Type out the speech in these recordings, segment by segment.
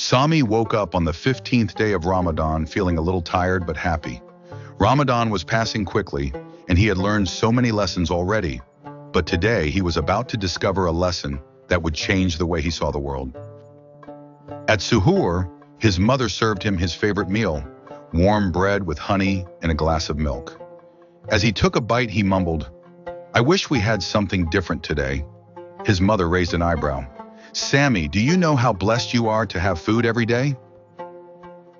Sami woke up on the 15th day of Ramadan feeling a little tired but happy. Ramadan was passing quickly, and he had learned so many lessons already. But today he was about to discover a lesson that would change the way he saw the world. At suhoor, his mother served him his favorite meal, warm bread with honey and a glass of milk. As he took a bite, he mumbled, "I wish we had something different today." His mother raised an eyebrow. "Sami, do you know how blessed you are to have food every day?"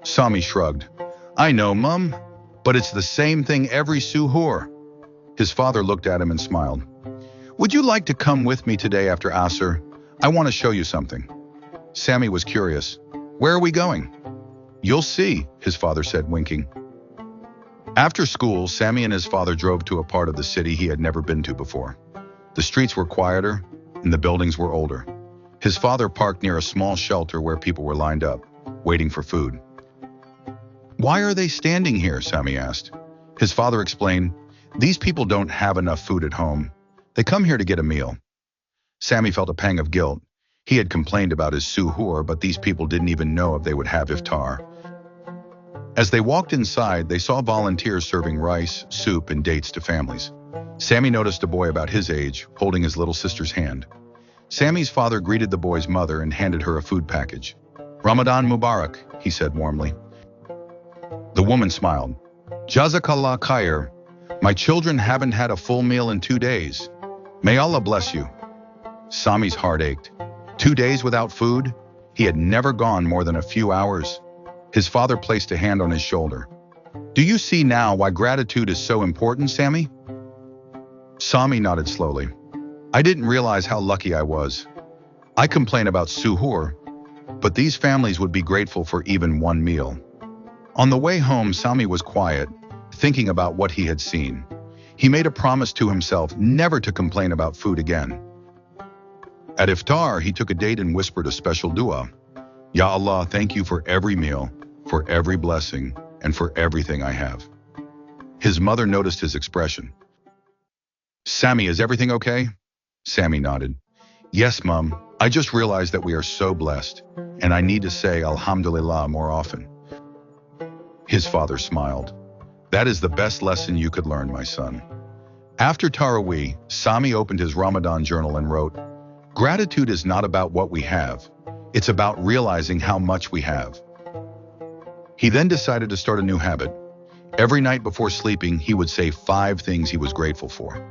Sami shrugged. "I know, Mum, but it's the same thing every suhoor." His father looked at him and smiled. "Would you like to come with me today after Asr? I want to show you something." Sami was curious. "Where are we going?" "You'll see," his father said, winking. After school, Sami and his father drove to a part of the city he had never been to before. The streets were quieter, and the buildings were older. His father parked near a small shelter where people were lined up, waiting for food. "Why are they standing here?" Sami asked. His father explained, "These people don't have enough food at home. They come here to get a meal." Sami felt a pang of guilt. He had complained about his suhoor, but these people didn't even know if they would have iftar. As they walked inside, they saw volunteers serving rice, soup, and dates to families. Sami noticed a boy about his age, holding his little sister's hand. Sami's father greeted the boy's mother and handed her a food package. "Ramadan Mubarak," he said warmly. The woman smiled. "Jazakallah khair. My children haven't had a full meal in 2 days. May Allah bless you." Sami's heart ached. 2 days without food? He had never gone more than a few hours. His father placed a hand on his shoulder. "Do you see now why gratitude is so important, Sami?" Sami nodded slowly. "I didn't realize how lucky I was. I complain about suhoor, but these families would be grateful for even one meal." On the way home, Sami was quiet, thinking about what he had seen. He made a promise to himself never to complain about food again. At iftar, he took a date and whispered a special dua. "Ya Allah, thank you for every meal, for every blessing, and for everything I have." His mother noticed his expression. "Sami, is everything okay?" Sami nodded. "Yes, Mum. I just realized that we are so blessed, and I need to say Alhamdulillah more often." His father smiled. "That is the best lesson you could learn, my son." After Taraweeh, Sami opened his Ramadan journal and wrote, "Gratitude is not about what we have. It's about realizing how much we have." He then decided to start a new habit. Every night before sleeping, he would say 5 things he was grateful for.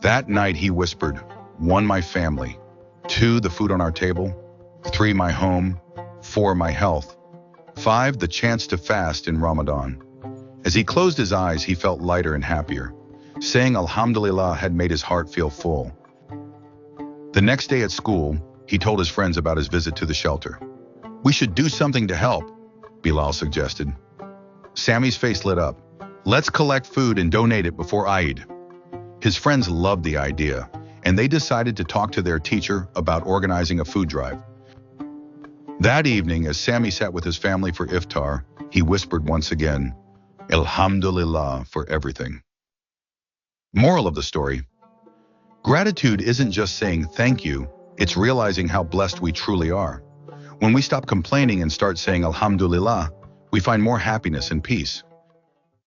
That night he whispered, 1, my family, 2, the food on our table, 3, my home, 4, my health, 5, the chance to fast in Ramadan. As he closed his eyes, he felt lighter and happier. Saying Alhamdulillah had made his heart feel full. The next day at school, he told his friends about his visit to the shelter. "We should do something to help," Bilal suggested. Sami's face lit up. "Let's collect food and donate it before Eid." His friends loved the idea, and they decided to talk to their teacher about organizing a food drive. That evening, as Sami sat with his family for iftar, he whispered once again, "Alhamdulillah for everything." Moral of the story: gratitude isn't just saying thank you, it's realizing how blessed we truly are. When we stop complaining and start saying Alhamdulillah, we find more happiness and peace.